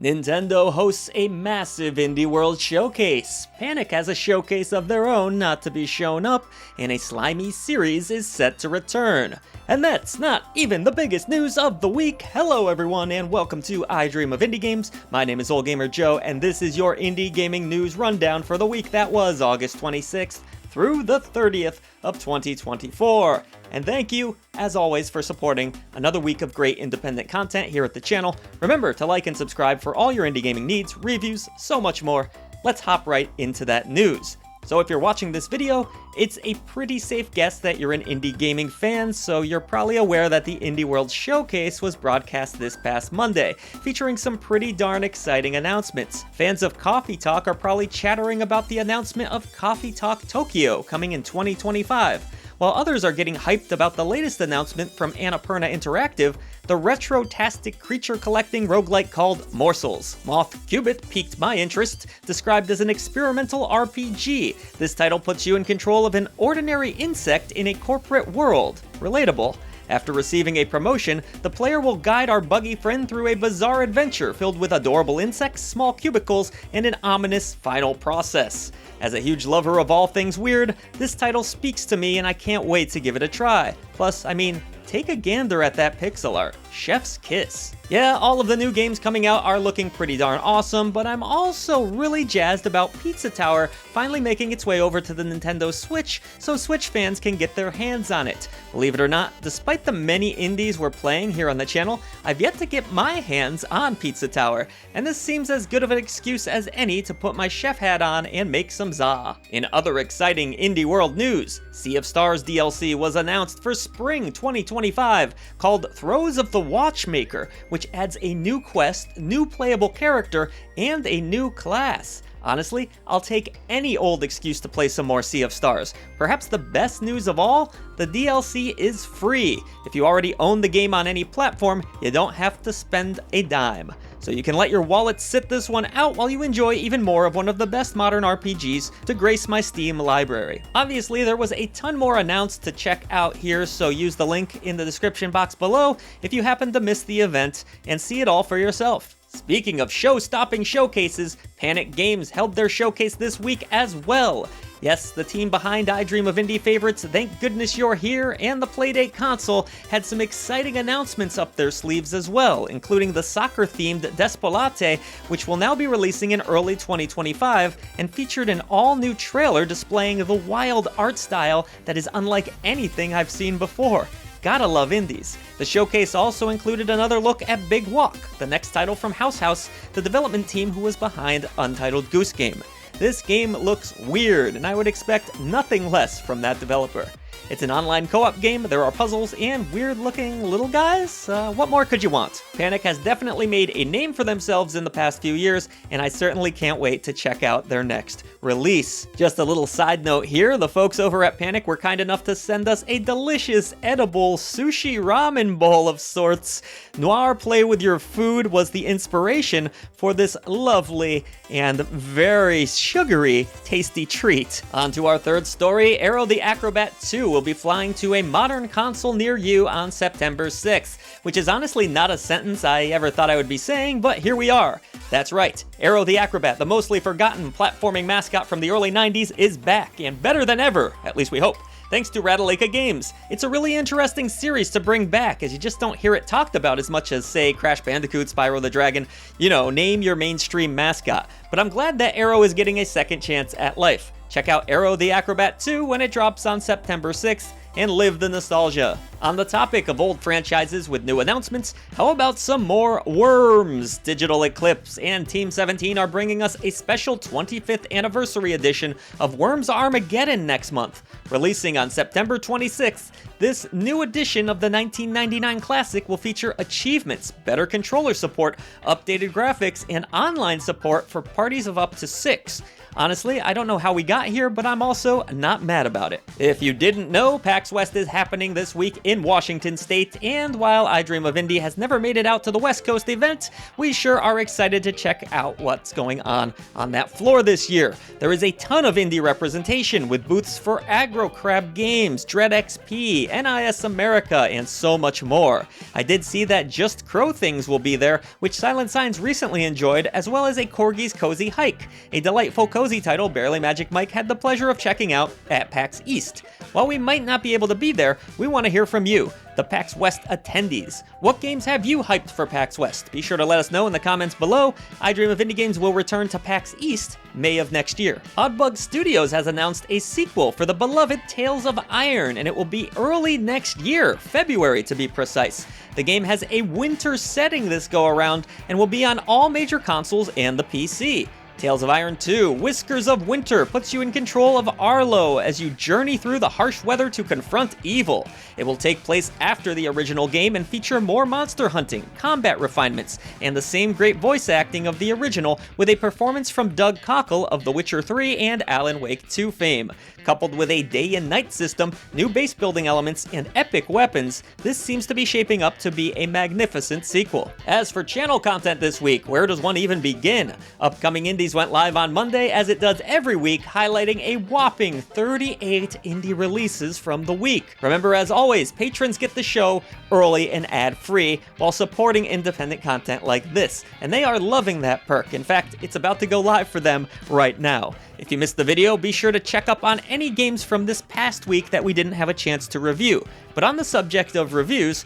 Nintendo hosts a massive Indie World showcase. Panic has a showcase of their own not to be shown up, and a slimy series is set to return. And that's not even the biggest news of the week. Hello everyone and welcome to I Dream of Indie Games. My name is Old Gamer Joe and this is your indie gaming news rundown for the week that was August 26th through the 30th of 2024. And thank you, as always, for supporting another week of great independent content here at the channel. Remember to like and subscribe for all your indie gaming needs, reviews, so much more. Let's hop right into that news. So if you're watching this video, it's a pretty safe guess that you're an indie gaming fan, so you're probably aware that the Indie World Showcase was broadcast this past Monday, featuring some pretty darn exciting announcements. Fans of Coffee Talk are probably chattering about the announcement of Coffee Talk Tokyo coming in 2025, while others are getting hyped about the latest announcement from Annapurna Interactive, the retro-tastic creature-collecting roguelike called Morsels. Moth Qubit piqued my interest, described as an experimental RPG. This title puts you in control of an ordinary insect in a corporate world. Relatable. After receiving a promotion, the player will guide our buggy friend through a bizarre adventure filled with adorable insects, small cubicles, and an ominous final process. As a huge lover of all things weird, this title speaks to me and I can't wait to give it a try. Plus, I mean, take a gander at that pixel art. Chef's kiss. Yeah, all of the new games coming out are looking pretty darn awesome, but I'm also really jazzed about Pizza Tower finally making its way over to the Nintendo Switch so Switch fans can get their hands on it. Believe it or not, despite the many indies we're playing here on the channel, I've yet to get my hands on Pizza Tower, and this seems as good of an excuse as any to put my chef hat on and make some za. In other exciting indie world news, Sea of Stars DLC was announced for spring 2025 called Throes of the Watchmaker, which adds a new quest, new playable character, and a new class. Honestly, I'll take any old excuse to play some more Sea of Stars. Perhaps the best news of all, the DLC is free. If you already own the game on any platform, you don't have to spend a dime. So you can let your wallet sit this one out while you enjoy even more of one of the best modern RPGs to grace my Steam library. Obviously, there was a ton more announced to check out here, so use the link in the description box below if you happen to miss the event and see it all for yourself. Speaking of show-stopping showcases, Panic Games held their showcase this week as well. Yes, the team behind I Dream of Indie favorites Thank Goodness You're Here and the Playdate console had some exciting announcements up their sleeves as well, including the soccer-themed Despolate, which will now be releasing in early 2025 and featured an all-new trailer displaying the wild art style that is unlike anything I've seen before. Gotta love indies. The showcase also included another look at Big Walk, the next title from House, the development team who was behind Untitled Goose Game. This game looks weird, and I would expect nothing less from that developer. It's an online co-op game, there are puzzles, and weird-looking little guys? What more could you want? Panic has definitely made a name for themselves in the past few years, and I certainly can't wait to check out their next release. Just a little side note here, the folks over at Panic were kind enough to send us a delicious, edible sushi ramen bowl of sorts. Noir Play With Your Food was the inspiration for this lovely and very sugary, tasty treat. On to our third story, Aero the Acrobat 2 will be flying to a modern console near you on September 6th, which is honestly not a sentence I ever thought I would be saying, but here we are. That's right, Aero the Acrobat, the mostly forgotten platforming mascot from the early 90s, is back, and better than ever, at least we hope, thanks to Ratalaika Games. It's a really interesting series to bring back, as you just don't hear it talked about as much as, say, Crash Bandicoot, Spyro the Dragon, you know, name your mainstream mascot. But I'm glad that Aero is getting a second chance at life. Check out Aero the Acrobat 2 when it drops on September 6th, and live the nostalgia. On the topic of old franchises with new announcements, how about some more Worms? Digital Eclipse and Team 17 are bringing us a special 25th anniversary edition of Worms Armageddon next month. Releasing on September 26th, this new edition of the 1999 classic will feature achievements, better controller support, updated graphics, and online support for parties of up to 6. Honestly, I don't know how we got here, but I'm also not mad about it. If you didn't know, PAX West is happening this week in Washington State, and while I Dream of Indie has never made it out to the West Coast event, we sure are excited to check out what's going on that floor this year. There is a ton of indie representation with booths for Acrobat Games, Dread XP, NIS America, and so much more. I did see that Just Crow Things will be there, which Silent Signs recently enjoyed, as well as a Corgi's Cozy Hike, a delightful cozy title Barely Magic Mike had the pleasure of checking out at PAX East. While we might not be able to be there, we want to hear from you, the PAX West attendees. What games have you hyped for PAX West? Be sure to let us know in the comments below. I Dream of Indie Games will return to PAX East May of next year. Oddbug Studios has announced a sequel for the beloved Tales of Iron, and it will be early next year, February to be precise. The game has a winter setting this go around and will be on all major consoles and the PC. Tales of Iron 2, Whiskers of Winter, puts you in control of Arlo as you journey through the harsh weather to confront evil. It will take place after the original game and feature more monster hunting, combat refinements, and the same great voice acting of the original, with a performance from Doug Cockle of The Witcher 3 and Alan Wake 2 fame. Coupled with a day and night system, new base building elements, and epic weapons, this seems to be shaping up to be a magnificent sequel. As for channel content this week, where does one even begin? Upcoming indies went live on Monday, as it does every week, highlighting a whopping 38 indie releases from the week. Remember, as always, patrons get the show early and ad-free while supporting independent content like this, and they are loving that perk. In fact, it's about to go live for them right now. If you missed the video, be sure to check up on any games from this past week that we didn't have a chance to review. But on the subject of reviews,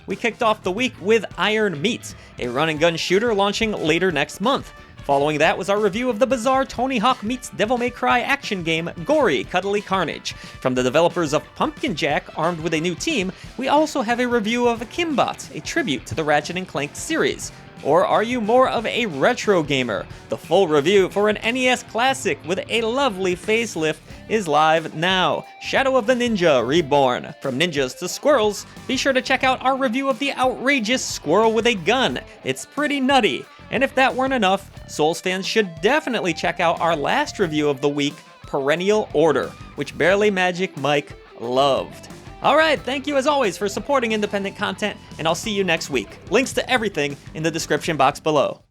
we kicked off the week with Iron Meat, a run-and-gun shooter launching later next month. Following that was our review of the bizarre Tony Hawk meets Devil May Cry action game, Gory Cuddly Carnage. From the developers of Pumpkin Jack, armed with a new team, we also have a review of Kimbot, a tribute to the Ratchet & Clank series. Or are you more of a retro gamer? The full review for an NES classic with a lovely facelift is live now. Shadow of the Ninja Reborn. From ninjas to squirrels, be sure to check out our review of the outrageous Squirrel with a Gun. It's pretty nutty. And if that weren't enough, Souls fans should definitely check out our last review of the week, Perennial Order, which Barely Magic Mike loved. Alright, thank you as always for supporting independent content, and I'll see you next week. Links to everything in the description box below.